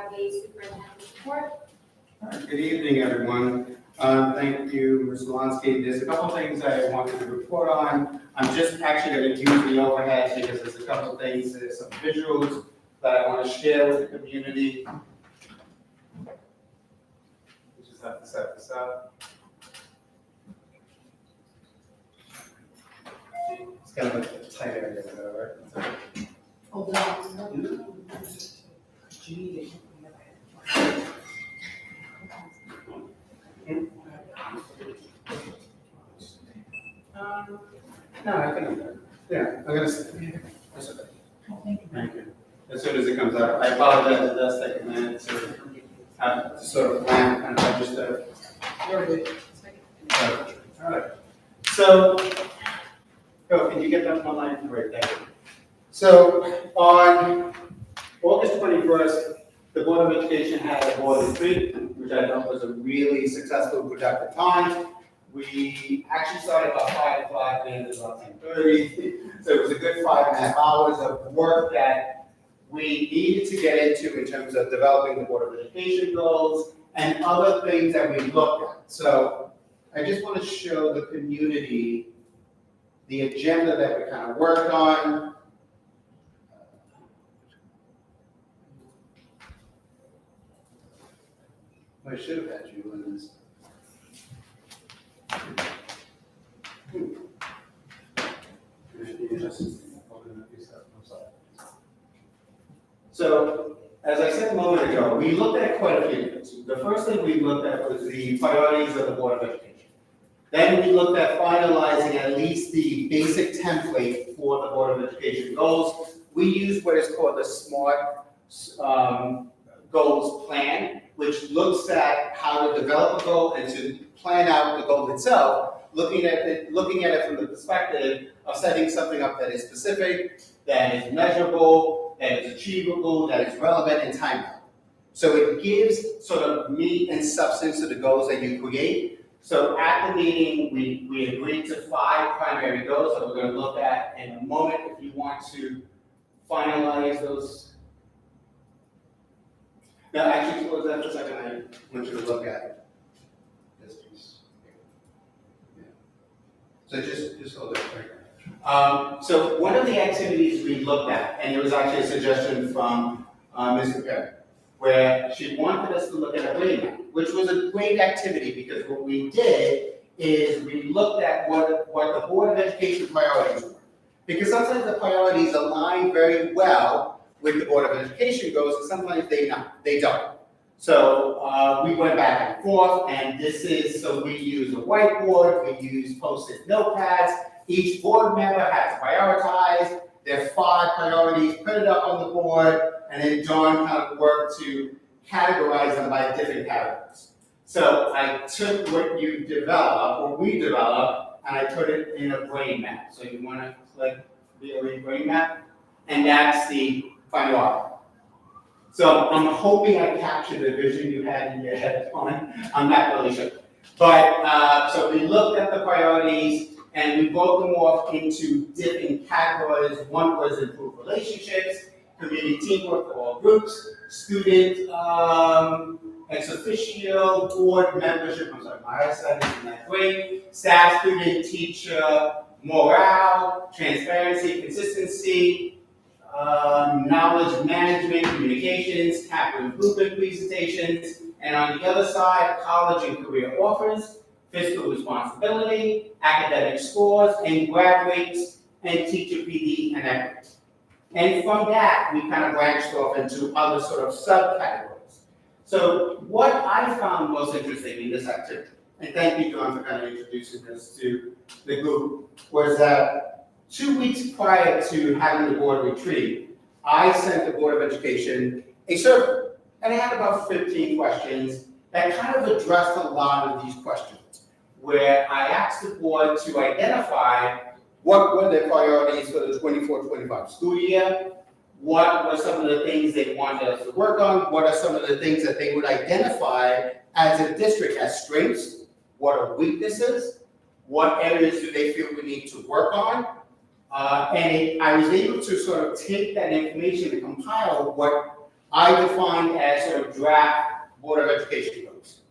have a superintendent's report. Good evening, everyone. Thank you, Ms. Walensky. There's a couple things I wanted to report on. I'm just actually going to use the overhead because there's a couple things, there's some visuals that I want to share with the community. We just have to set this up. It's kind of a tight area, right? Hold on. No, I can, yeah, I'm gonna, that's okay. Thank you. As soon as it comes out, I apologize, it does take a minute to sort of plan and register. All right. So, can you get that online? Great, thank you. So, on August 21st, the Board of Education had a board retreat, which I thought was a really successful, productive time. We actually started about 5 o'clock and ended about 10:30. So it was a good 5.5 hours of work that we needed to get into in terms of developing the Board of Education goals and other things that we looked at. So I just want to show the community the agenda that we kind of worked on. I should have had you in this. So, as I said a moment ago, we looked at quite a few things. The first thing we looked at was the priorities of the Board of Education. Then we looked at finalizing at least the basic template for the Board of Education goals. We used what is called the SMART goals plan, which looks at how to develop a goal and to plan out the goal itself, looking at it from the perspective of setting something up that is specific, that is measurable, that is achievable, that is relevant and timely. So it gives sort of meat and substance to the goals that you create. So at the meeting, we agreed to 5 primary goals that we're going to look at in a moment. If you want to finalize those. Now, actually, close that for a second. I want you to look at this piece. Yeah. So just hold it right. So one of the activities we looked at, and it was actually a suggestion from Mr. Perry, where she wanted us to look at a brain map, which was a great activity because what we did is we looked at what the Board of Education priorities were. Because sometimes the priorities align very well with the Board of Education goals, and sometimes they don't. So we went back and forth, and so we use a whiteboard, we use post-it notepads. Each board member has to prioritize their 5 priorities, put it up on the board, and then John kind of worked to categorize them by different categories. So I took what you developed, or we developed, and I put it in a brain map. So you want to click BOE brain map, and that's the final outcome. So I'm hoping I captured the vision you had in your head on. I'm not really sure. But so we looked at the priorities and we broke them off into different categories. One was improve relationships, community teamwork for all groups, student ex officio, board membership, I'm sorry, my eyesight isn't that great, staff, student, teacher, morale, transparency, consistency, knowledge management, communications, capital improvement presentations, and on the other side, college and career offers, fiscal responsibility, academic scores, and grad rates, and teacher PD and equity. And from that, we kind of branched off into other sort of subcategories. So what I found most interesting in this activity, and thank you, John, for kind of introducing this to the group, was that 2 weeks prior to having the board retreat, I sent the Board of Education a survey, and it had about 15 questions that kind of addressed a lot of these questions, where I asked the board to identify what were their priorities for the 24-25 school year, what were some of the things they wanted us to work on, what are some of the things that they would identify as a district as strengths, what are weaknesses, what areas do they feel we need to work on, and I was able to sort of take that information and compile what I defined as sort of draft Board of Education goals.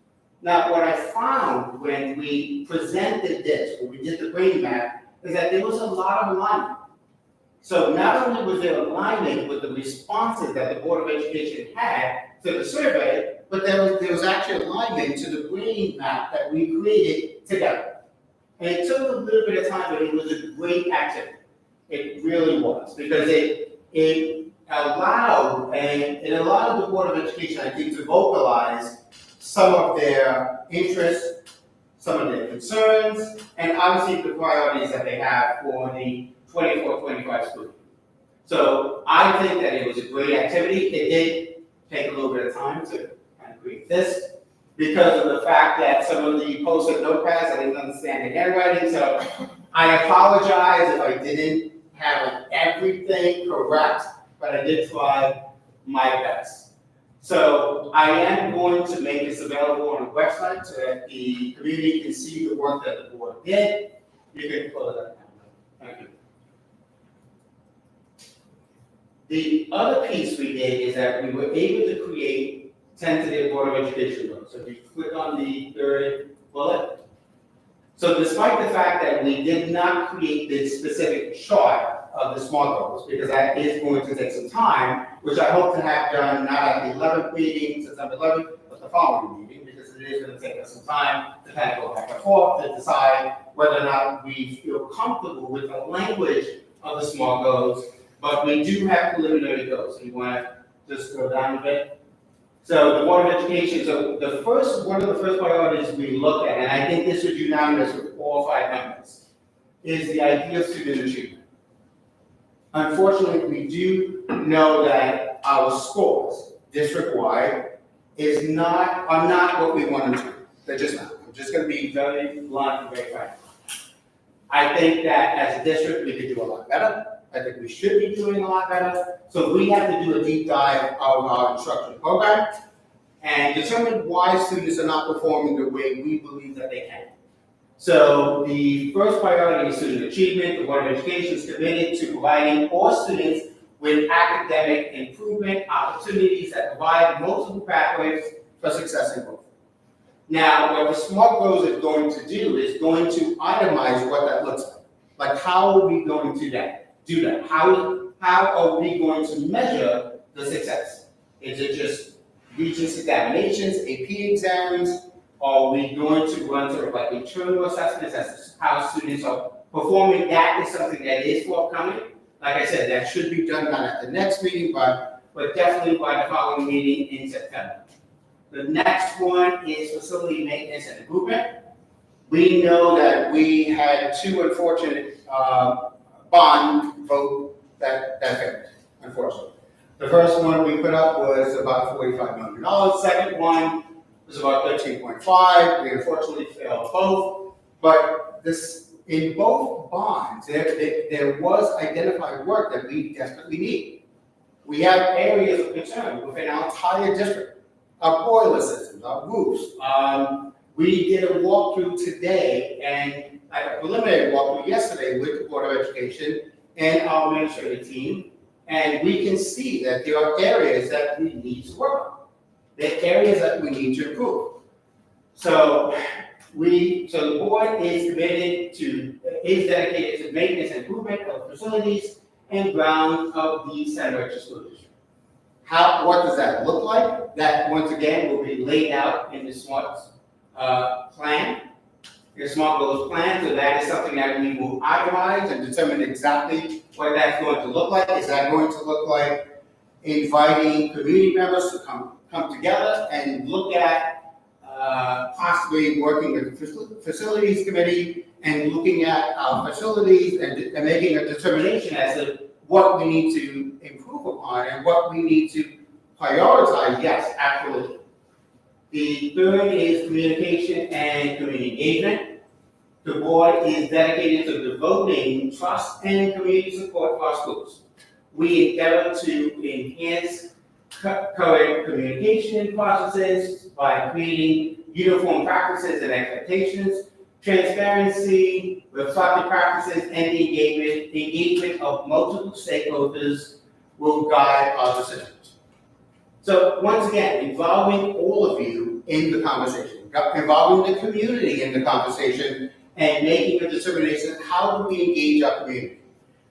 Now, what I found when we presented this, when we did the brain map, is that there was a lot of alignment. So not only was there alignment with the responses that the Board of Education had to the survey, but there was actually alignment to the brain map that we created together. And it took a little bit of time, but it was a great activity. It really was, because it allowed the Board of Education, I think, to vocalize some of their interests, some of their concerns, and obviously the priorities that they have for the 24-25 school year. So I think that it was a great activity. It did take a little bit of time to kind of create this, because of the fact that some of the post-it notepads I didn't understand the handwriting, so I apologize if I didn't have everything correct, but I did try my best. So I am going to make this available on the website so that the community can see the work that the board did. You can pull it up now. Thank you. The other piece we did is that we were able to create tentative Board of Education goals. So if you click on the third bullet. So despite the fact that we did not create this specific chart of the SMART goals, because that is going to take some time, which I hope to have done not at the 11th meeting, September 11th, but the following meeting, because it is going to take us some time to kind of go back and forth to decide whether or not we feel comfortable with the language of the SMART goals. But we do have preliminary goals. So you want to just go down a bit. So the Board of Education, so one of the first priorities we look at, and I think this was unanimous with all 5 members, is the idea of student achievement. Unfortunately, we do know that our scores, district-wide, are not what we want them to be. They're just not. I'm just going to be very blunt and very frank. I think that as a district, we could do a lot better. I think we should be doing a lot better. So we have to do a deep dive of our instruction program and determine why students are not performing the way we believe that they can. So the first priority is student achievement. The Board of Education is committed to providing all students with academic improvement opportunities that provide multiple pathways for success and growth. Now, what the SMART goals is going to do is going to itemize what that looks like. Like, how are we going to do that? How are we going to measure the success? Is it just Regents examinations, AP exams? Are we going to run sort of like internal assessments as to how students are performing? That is something that is forthcoming. Like I said, that should be done not at the next meeting, but definitely by the following meeting in September. The next one is facility maintenance and improvement. We know that we had 2 unfortunate bond vote that failed, unfortunately. The first one we put up was about $45 million. Second one was about 13.5. We unfortunately failed both. But in both bonds, there was identified work that we desperately need. We have areas of concern within our entire district. Our boiler systems, our roofs. We did a walkthrough today and a preliminary walkthrough yesterday with the Board of Education and our administrative team, and we can see that there are areas that we need to work on. There are areas that we need to improve. So the board is dedicated to maintenance and improvement of facilities and grounds of the Center Ridge School District. What does that look like? That, once again, will be laid out in the SMART plan, the SMART goals plan. So that is something that we will itemize and determine exactly what that's going to look like. Is that going to look like inviting community members to come together and look at possibly working with the facilities committee and looking at our facilities and making a determination as to what we need to improve upon and what we need to prioritize? Yes, absolutely. The third is communication and community engagement. The board is dedicated to devoting trust and community support for our schools. We endeavor to enhance current communication processes by creating uniform practices and expectations, transparency, reflective practices, and the engagement of multiple stakeholders will guide our decisions. So once again, involving all of you in the conversation, involving the community in the conversation, and making a determination, how do we engage our community?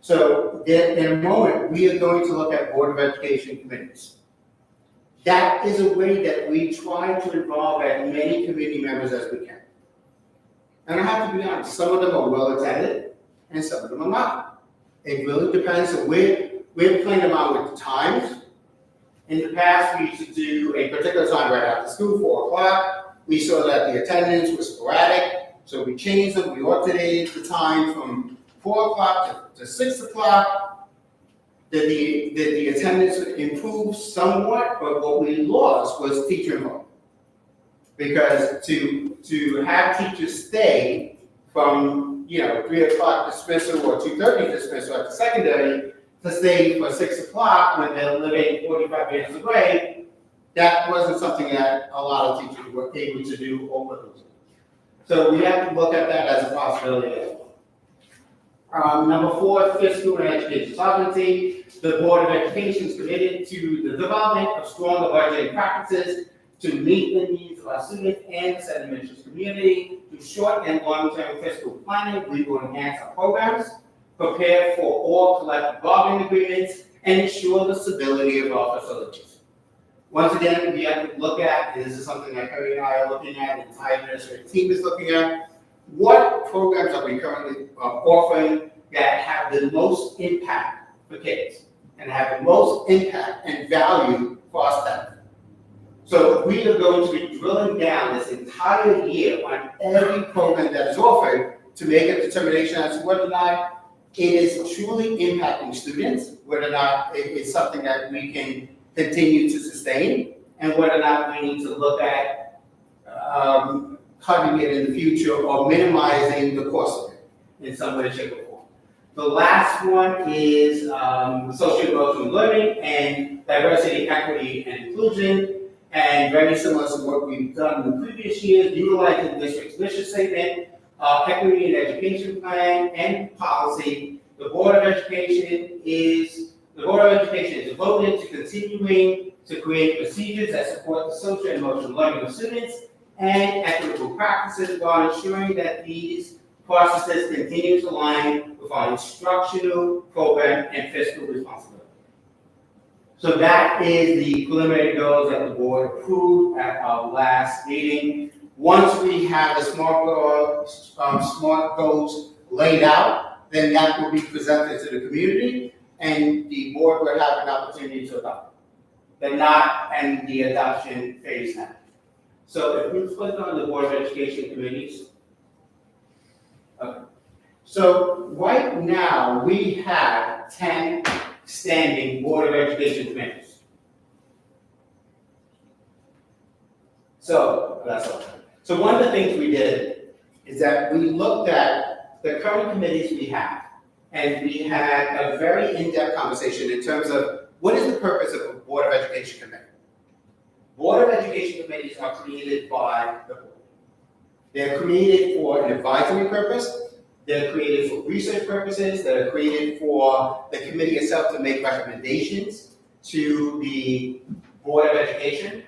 So in a moment, we are going to look at Board of Education committees. That is a way that we try to involve as many community members as we can. And I have to be honest, some of them are well attended, and some of them are not. It really depends on we're playing around with the times. In the past, we used to do a particular time right after school, 4 o'clock. We saw that the attendance was sporadic, so we changed them. We alternated the time from 4 o'clock to 6 o'clock. Did the attendance improve somewhat, but what we lost was teacher involvement. Because to have teachers stay from 3 o'clock dismissal or 2:30 dismissal at the secondary to stay for 6 o'clock when they're living 45 minutes away, that wasn't something that a lot of teachers were able to do over those. So we have to look at that as a possibility as well. Number 4, fiscal and education sovereignty. The Board of Education is committed to the development of stronger budgeting practices to meet the needs of our students and the St. Mitchell's community. Through short and long-term fiscal planning, we will enhance our programs, prepare for all collective bargaining agreements, and ensure the stability of our facilities. Once again, we have to look at, and this is something that Kerry and I are looking at, the entire administrative team is looking at, what programs are we currently offering that have the most impact for kids and have the most impact and value for our staff. So we are going to be drilling down this entire year on every program that is offered to make a determination as to whether or not it is truly impacting students, whether or not it is something that we can continue to sustain, and whether or not we need to look at cutting it in the future or minimizing the cost of it in some way, shape, or form. The last one is social emotional learning and diversity, equity, and inclusion. And very similar to what we've done in the previous years, utilizing the district's mission statement, equity and education plan, and policy. The Board of Education is devoted to continuing to create procedures that support the social and emotional learning of students and equitable practices while ensuring that these processes continue to align with our instructional program and fiscal responsibility. So that is the preliminary goals that the board approved at our last meeting. Once we have the smart goals laid out, then that will be presented to the community, and the board will have an opportunity to adopt. They're not in the adoption phase now. So if we click on the Board of Education committees. Okay. So right now we have 10 standing Board of Education committees. So that's all. So one of the things we did is that we looked at the current committees we have, and we had a very in-depth conversation in terms of what is the purpose of a Board of Education committee. Board of Education committees are created by the board. They're created for an advisory purpose. They're created for research purposes. They're created for the committee itself to make recommendations to the Board of Education.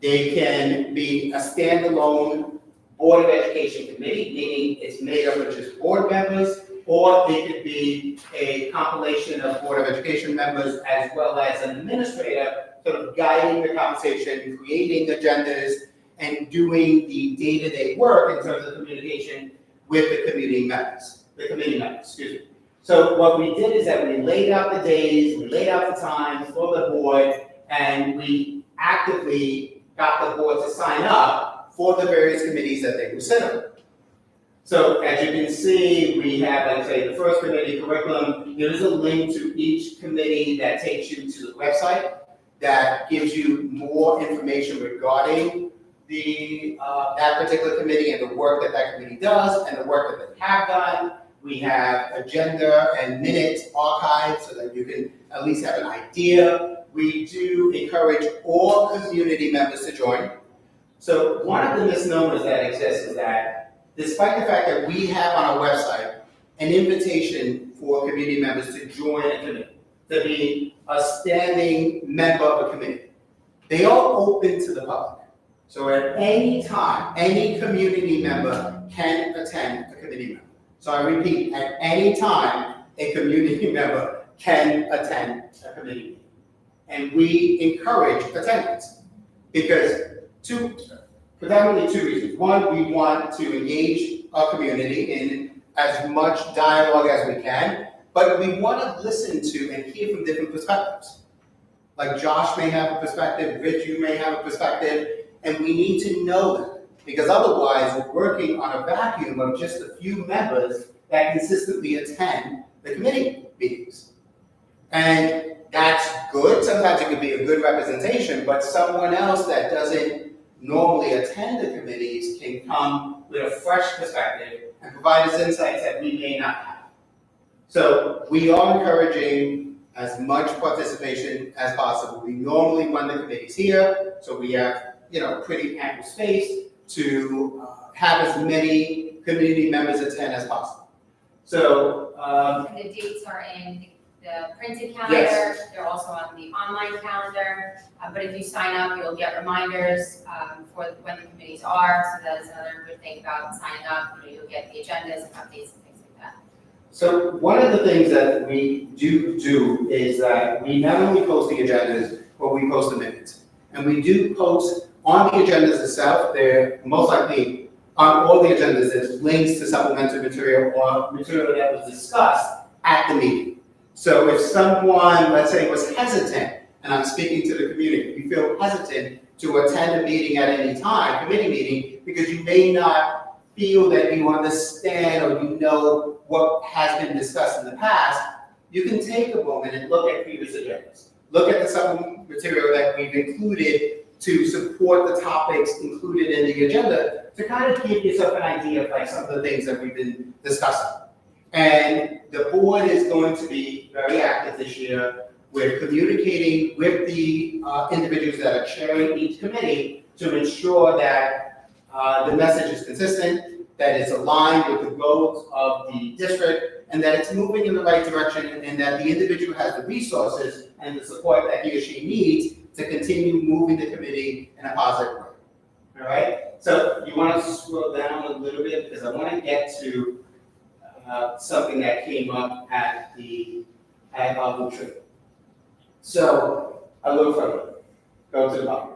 They can be a standalone Board of Education committee, meaning it's made up of just board members, or it could be a compilation of Board of Education members as well as an administrator sort of guiding the conversation, creating agendas, and doing the day-to-day work in terms of communication with the committee members, excuse me. So what we did is that we laid out the days, we laid out the times for the board, and we actively got the board to sign up for the various committees that they would sit on. So as you can see, we have, let's say, the first committee, curriculum. There is a link to each committee that takes you to the website that gives you more information regarding that particular committee and the work that that committee does and the work that they have done. We have agenda and minutes archived so that you can at least have an idea. We do encourage all community members to join. So one of the misnomers that exists is that despite the fact that we have on our website an invitation for community members to join a committee, to be a standing member of a committee, They are open to the public. So at any time, any community member can attend a committee member. So I repeat, at any time, a community member can attend a committee meeting. And we encourage attendance because predominantly two reasons. One, we want to engage our community in as much dialogue as we can, but we want to listen to and hear from different perspectives. Like Josh may have a perspective, Rich, you may have a perspective, and we need to know them. Because otherwise, we're working on a vacuum of just a few members that consistently attend the committee meetings. And that's good. Sometimes it could be a good representation, but someone else that doesn't normally attend the committees can come with a fresh perspective and provide us insights that we may not have. So we are encouraging as much participation as possible. We normally run the committees here, so we have, pretty ample space to have as many community members attend as possible. So, And the dates are in the printed calendar, Yes. they're also on the online calendar, but if you sign up, you'll get reminders for when the committees are, so that is another good thing about signing up, you'll get the agendas and updates and things like that. So one of the things that we do is that we not only post the agendas, but we post the minutes. And we do post on the agendas itself, there most likely on all the agendas, there's links to supplementary material or material that was discussed at the meeting. So if someone, let's say, was hesitant, and I'm speaking to the community, you feel hesitant to attend a meeting at any time, committee meeting, because you may not feel that you understand or you know what has been discussed in the past, you can take a moment and look at previous agendas. Look at the supplementary material that we've included to support the topics included in the agenda to kind of give yourself an idea of like some of the things that we've been discussing. And the board is going to be very active this year with communicating with the individuals that are chairing each committee to ensure that the message is consistent, that it's aligned with the goals of the district, and that it's moving in the right direction, and that the individual has the resources and the support that he or she needs to continue moving the committee in a positive way. All right? So you want to scroll down a little bit because I want to get to something that came up at our retreat. So a little further, go to the bottom.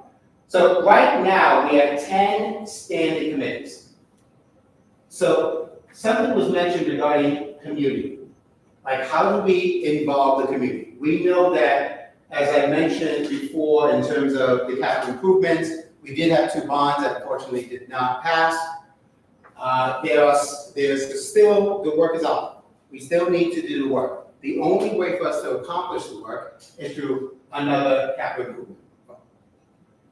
So right now we have 10 standing committees. So something was mentioned regarding community. Like how do we involve the community? We know that, as I mentioned before, in terms of the capital improvements, we did have 2 bonds that unfortunately did not pass. There's still, the work is on. We still need to do the work. The only way for us to accomplish the work is through another capital improvement.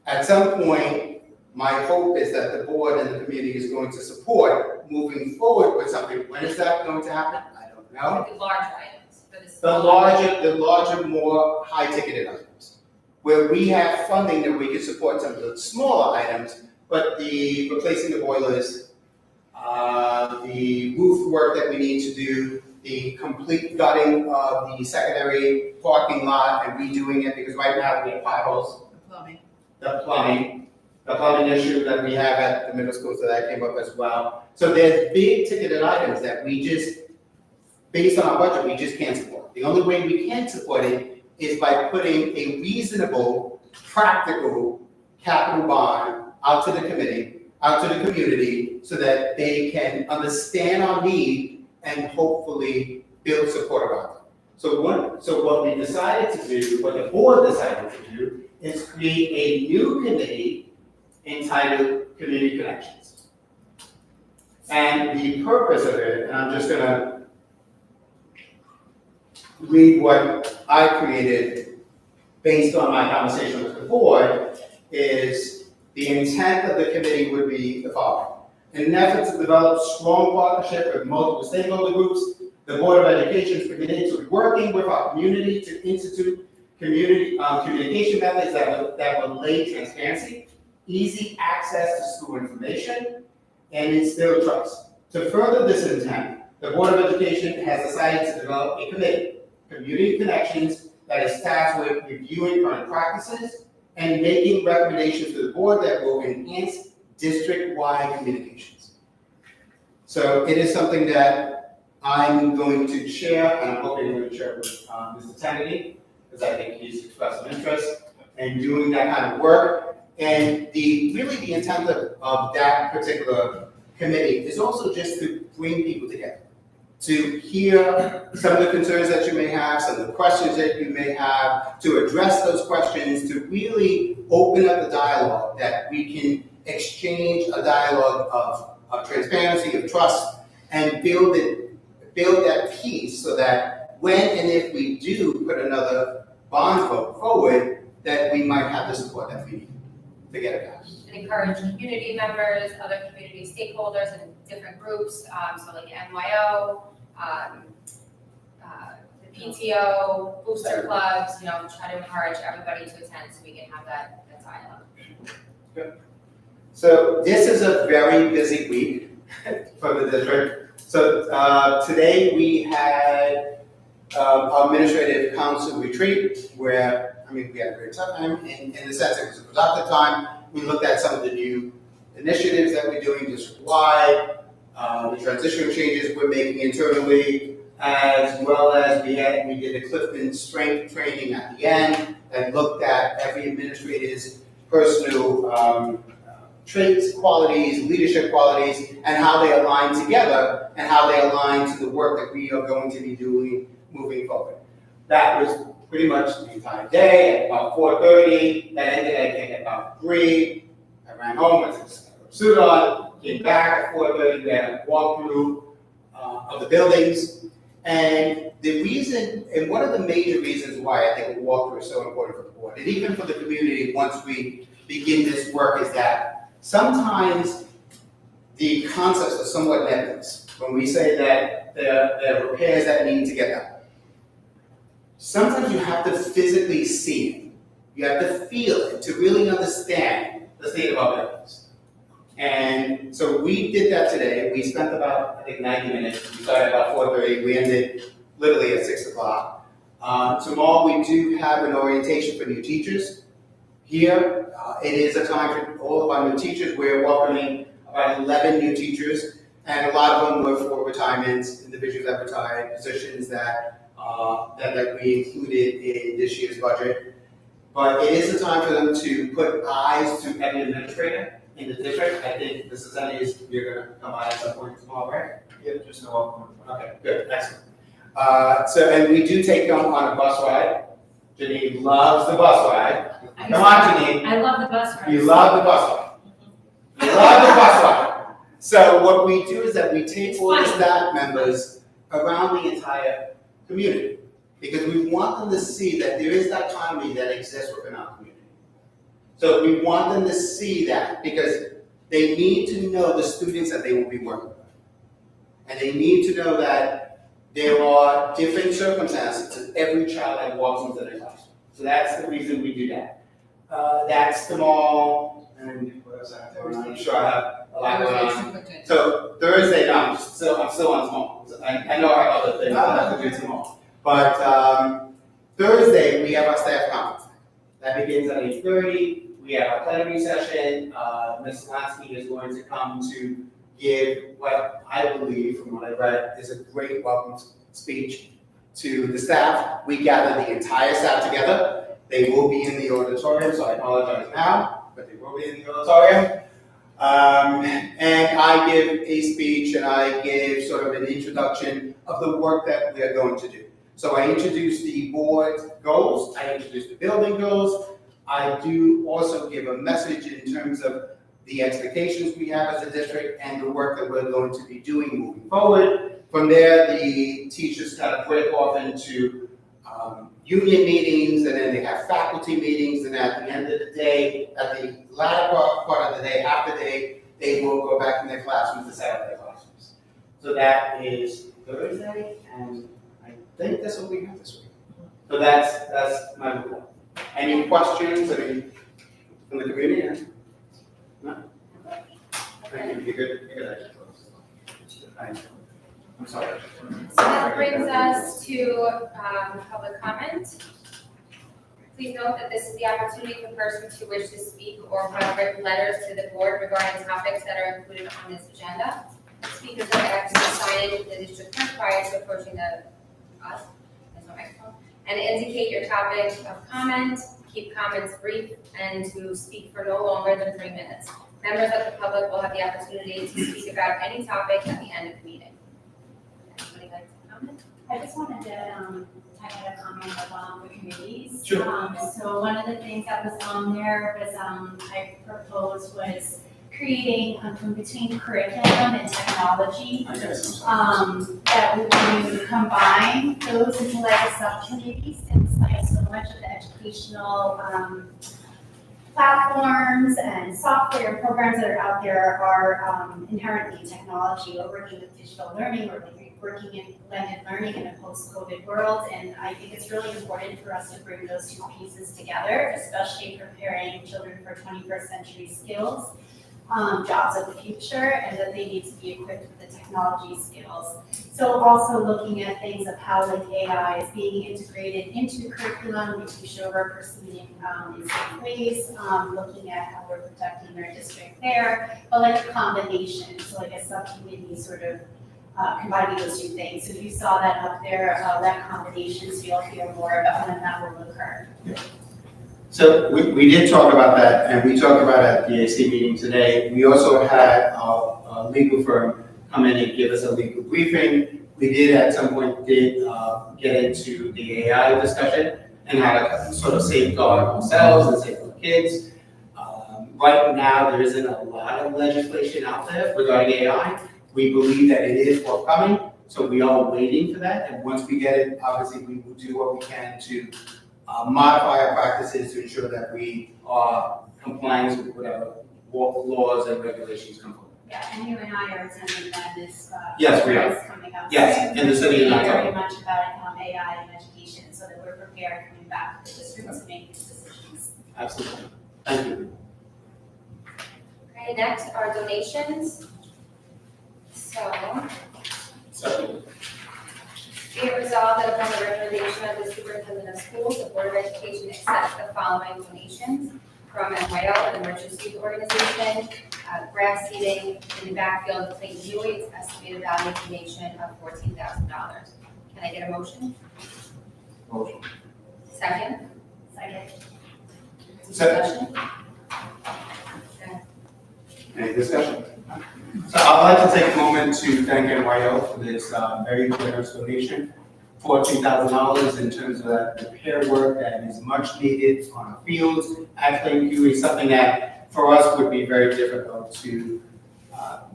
At some point, my hope is that the board and the community is going to support moving forward with something. When is that going to happen? I don't know. The larger items, for the The larger, more high-ticketed items, where we have funding that we can support some of the smaller items, but the replacing the boilers, the roof work that we need to do, the complete gutting of the secondary parking lot and redoing it, because right now we have potholes. The plumbing issue that we have at the middle school, so that came up as well. So there's big ticketed items that we just, based on our budget, we just can't support. The only way we can support it is by putting a reasonable, practical capital bond out to the committee, out to the community, so that they can understand our need and hopefully build support around it. So what we decided to do, what the board decided to do, is create a new committee entitled Community Connections. And the purpose of it, and I'm just gonna read what I created based on my conversation with the board, is the intent of the committee would be the following. In an effort to develop strong partnership with multiple stakeholder groups, the Board of Education is committed to working with our community to institute communication methods that will lay transparency, easy access to school information, and instill trust. To further this intent, the Board of Education has decided to develop a committee, Community Connections, that is tasked with reviewing current practices and making recommendations to the board that will enhance district-wide communications. So it is something that I'm going to chair, and I'm hoping we're going to share with Mr. Kennedy, because I think he's expressed some interest in doing that kind of work. And really the intent of that particular committee is also just to bring people together, to hear some of the concerns that you may have, some of the questions that you may have, to address those questions, to really open up the dialogue, that we can exchange a dialogue of transparency, of trust, and build that peace so that when and if we do put another bond vote forward, that we might have the support that we need to get it passed. And encourage community members, other community stakeholders and different groups, so like NYO, the PTO, booster clubs, try to encourage everybody to attend so we can have that dialogue. Good. So this is a very busy week for the district. So today we had our administrative council retreat where, we had a great time, in the sense it was a productive time. We looked at some of the new initiatives that we're doing district-wide, the transition changes we're making internally, as well as we did a Clifton strength training at the end that looked at every administrator's personal traits, qualities, leadership qualities, and how they align together and how they align to the work that we are going to be doing moving forward. That was pretty much the entire day at about 4:30. That ended, I think, at about 3. I ran home, went to suit on, came back at 4:30. We had a walkthrough of the buildings. And the reason, and one of the major reasons why I think a walkthrough is so important for the board, and even for the community once we begin this work, is that sometimes the concepts are somewhat nebulous. When we say that there are repairs that need to get done, sometimes you have to physically see it. You have to feel it to really understand the state of our buildings. And so we did that today. We spent about, I think, 90 minutes. We started about 4:30. We ended literally at 6 o'clock. Tomorrow we do have an orientation for new teachers. Here, it is a time for all of our new teachers. We're welcoming about 11 new teachers, and a lot of them were for retirements, individuals that retired, positions that we included in this year's budget. But it is a time for them to put eyes to every administrator in the district. I think Mrs. Ennis, you're going to come by at some point tomorrow, right? Yeah, just a welcome. Okay, good, excellent. And we do take them on a bus ride. Janine loves the bus ride. Come on, Janine. I love the bus rides. You love the bus ride. You love the bus ride. So what we do is that we take all the staff members around the entire community, because we want them to see that there is that autonomy that exists within our community. So we want them to see that, because they need to know the students that they will be working with. And they need to know that there are different circumstances to every child that walks into their classroom. So that's the reason we do that. That's tomorrow, and what else I have going on? I'm sure I have a lot going on. So Thursday, no, I'm still on tomorrow. I know I have other things I have to do tomorrow. But Thursday, we have our staff conference. That begins at 8:30. We have our plenary session. Ms. Lansky is going to come to give what I believe, from what I read, is a great welcome speech to the staff. We gather the entire staff together. They will be in the auditorium, so I apologize now, but they will be in the auditorium. And I give a speech, and I give sort of an introduction of the work that we are going to do. So I introduce the board goals, I introduce the building goals. I do also give a message in terms of the expectations we have as a district and the work that we're going to be doing moving forward. From there, the teachers kind of break off into union meetings, and then they have faculty meetings, and at the end of the day, at the latter part of the day, half the day, they will go back in their classrooms to set up their classrooms. So that is Thursday, and I think that's what we have this week. So that's my report. Any questions from the community? No? Thank you. You're good. I'm sorry. So that brings us to public comment. Please note that this is the opportunity for persons who wish to speak or have written letters to the board regarding topics that are included on this agenda. Speakers are asked to sign in the district clerk prior to approaching us, there's no microphone, and indicate your topic of comment, keep comments brief, and to speak for no longer than 3 minutes. Members of the public will have the opportunity to speak about any topic at the end of the meeting. Anybody like to comment? I just wanted to, I had a comment about the committees. Sure. So one of the things that was on there was, I proposed was creating, from between curriculum and technology, I guess. that we want to combine those into like subcommittees, since like so much of the educational, platforms and software programs that are out there are inherently technology. We're working with digital learning, we're working in blended learning in a post-COVID world, and I think it's really important for us to bring those two pieces together, especially preparing children for 21st century skills, jobs of the future, and that they need to be equipped with the technology skills. So also looking at things of how like AI is being integrated into curriculum, making sure we're proceeding in safe ways, looking at how we're protecting our district there, but like a combination, so like a subcommittee sort of combining those two things. So if you saw that up there, that combination, so you'll hear more about when that will occur. So we did talk about that, and we talked about it at the AC meeting today. We also had our legal firm come in and give us a legal briefing. We did at some point get into the AI discussion and how to sort of safeguard ourselves and safeguard kids. Right now, there isn't a lot of legislation out there regarding AI. We believe that it is forthcoming, so we are waiting for that. And once we get it, obviously, we will do what we can to modify our practices to ensure that we are compliant with whatever laws and regulations come forward. Yeah, and you and I are attending that this, Yes, we are. conference coming up. Yes, soon. in the city of Very Nassau. much about AI and education, so that we're prepared coming back to the district to make these decisions. Absolutely. Thank you. Okay, next are donations. So, be it resolved that upon the recommendation of the superintendent of schools, the Board of Education accepts the following donations from MYO, an emergency organization, grass seeding in the backfield of Clayton Dewey, its estimated value donation of $14,000. Can I get a motion? Motion. Second? Second. Discussion? Okay. Any discussion? So I'd like to take a moment to thank NYO for this very generous donation, $14,000 in terms of that repair work that is much needed on our fields. At Clayton Dewey, something that for us would be very difficult to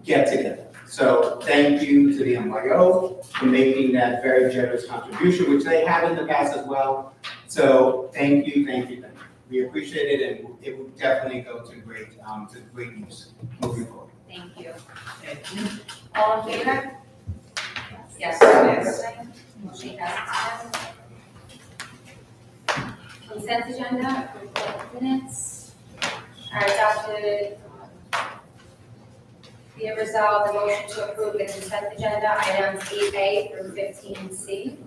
get together. So thank you to the NYO for making that very generous contribution, which they have in the past as well. So thank you, thank you, thank you. We appreciate it, and it will definitely go to great use moving forward. Thank you. All in favor? Yes. Motion passes. Consent agenda, approval of minutes, are adopted. Be it resolved, the motion to approve the consent agenda, items 8A through 15C.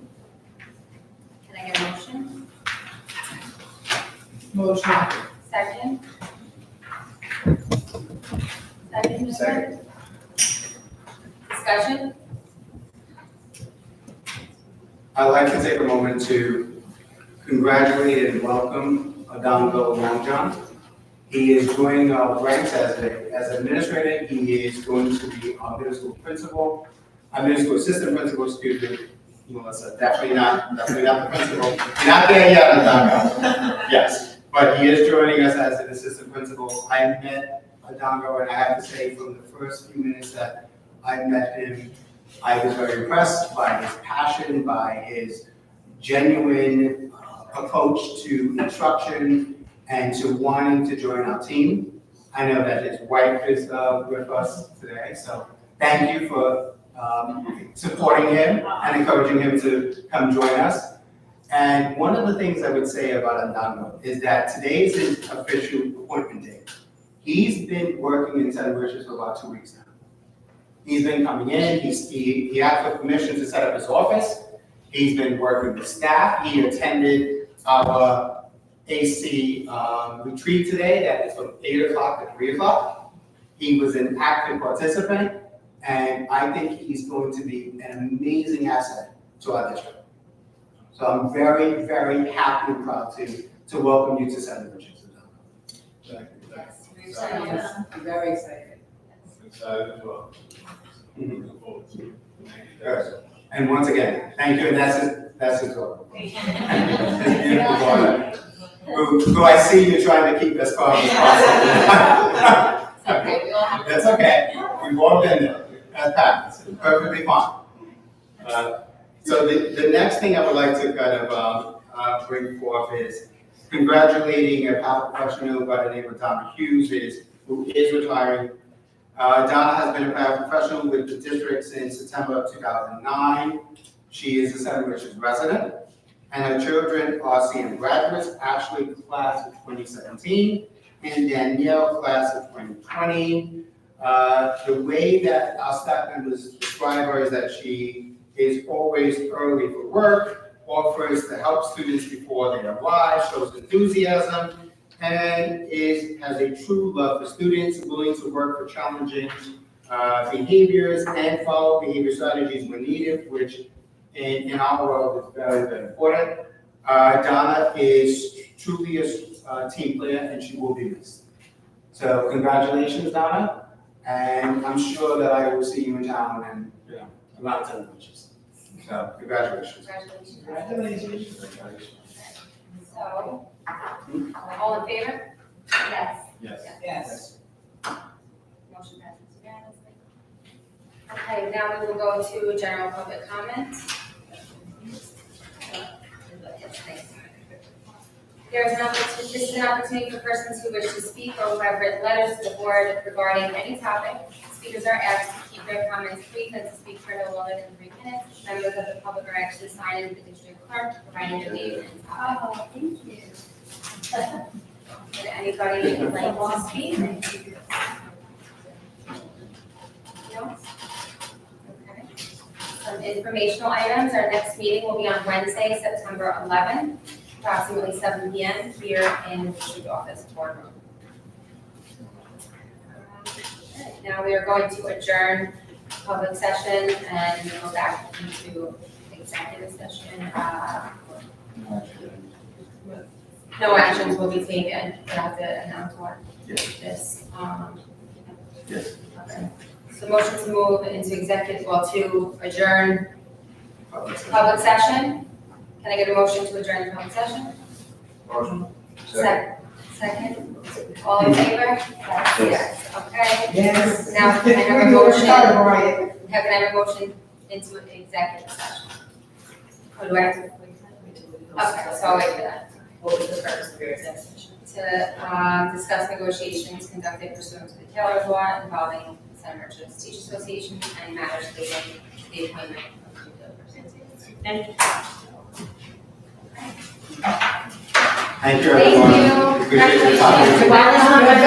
Can I get a motion? Motion. Second? Second. Discussion? I'd like to take a moment to congratulate and welcome Adongo Longjohn. He is joining our ranks as an administrator. He is going to be our middle school principal, our middle school assistant principal, excuse me. Melissa, definitely not the principal. You're not there yet, Adongo. Yes, but he is joining us as an assistant principal. I met Adongo, and I have to say, from the first few minutes that I met him, I was very impressed by his passion, by his genuine approach to instruction and to wanting to join our team. I know that his wife is with us today, so thank you for supporting him and encouraging him to come join us. And one of the things I would say about Adongo is that today is his official appointment day. He's been working in St. Richards for about 2 weeks now. He's been coming in, he asked for permission to set up his office. He's been working with staff. He attended our AC retreat today that is from 8 o'clock to 3 o'clock. He was an active participant, and I think he's going to be an amazing asset to our district. So I'm very, very happy and proud to welcome you to Seven Bridges. Yes, we're excited. I'm very excited. Excited as well. Mhm. Looking forward to it. Thank you. Good. And once again, thank you, and that's his goal. His beautiful daughter, who I see you trying to keep as calm as possible. It's okay, we all have. That's okay, we've all been there, that's happened, perfectly fine. So the next thing I would like to kind of bring forth is congratulating a paraprofessional by the name of Donna Hughes, who is retiring. Donna has been a paraprofessional with the district since September of 2009. She is a Seven Bridges resident, and her children are CM graduates, Ashley class of 2017, and Danielle class of 2020. The way that our staff members describe her is that she is always early for work, offers to help students before they arrive, shows enthusiasm, and has a true love for students, willing to work for challenging behaviors and follow behavior strategies when needed, which in our world is very, very important. Donna is truly a team player, and she will be missed. So congratulations, Donna, and I'm sure that I will see you in town and, around 10 inches. So congratulations. Congratulations. So, all in favor? Yes. Yes. Yes. Motion passes unanimously. Okay, now we will go to general public comments. This is an opportunity for persons who wish to speak or who have written letters to the board regarding any topic. Speakers are asked to keep their comments brief and to speak for no longer than 3 minutes. Members of the public are asked to sign in with the district clerk, providing their name and topic. Oh, thank you. Would anybody like to speak? No? Okay. Some informational items. Our next meeting will be on Wednesday, September 11th, approximately 7 p.m. here in the district office boardroom. Now we are going to adjourn public session and go back into executive session. No actions will be taken. We have to announce what this. Yes. Okay. So motion to move into executive, to adjourn Public session. public session. Can I get a motion to adjourn public session? Motion. Second. All in favor? Yes. Okay. Yes. Now can I have a motion? Can I have a motion into an executive session? Or do I have to? Okay, so I'll wait for that. What was the purpose of your executive session? To discuss negotiations conducted pursuant to the Taylor Law involving Center Merchants Teachers Association and matters relating to the appointment of two persons. Thank you. Thank you, everyone. Thank you. Appreciate your time. Congratulations.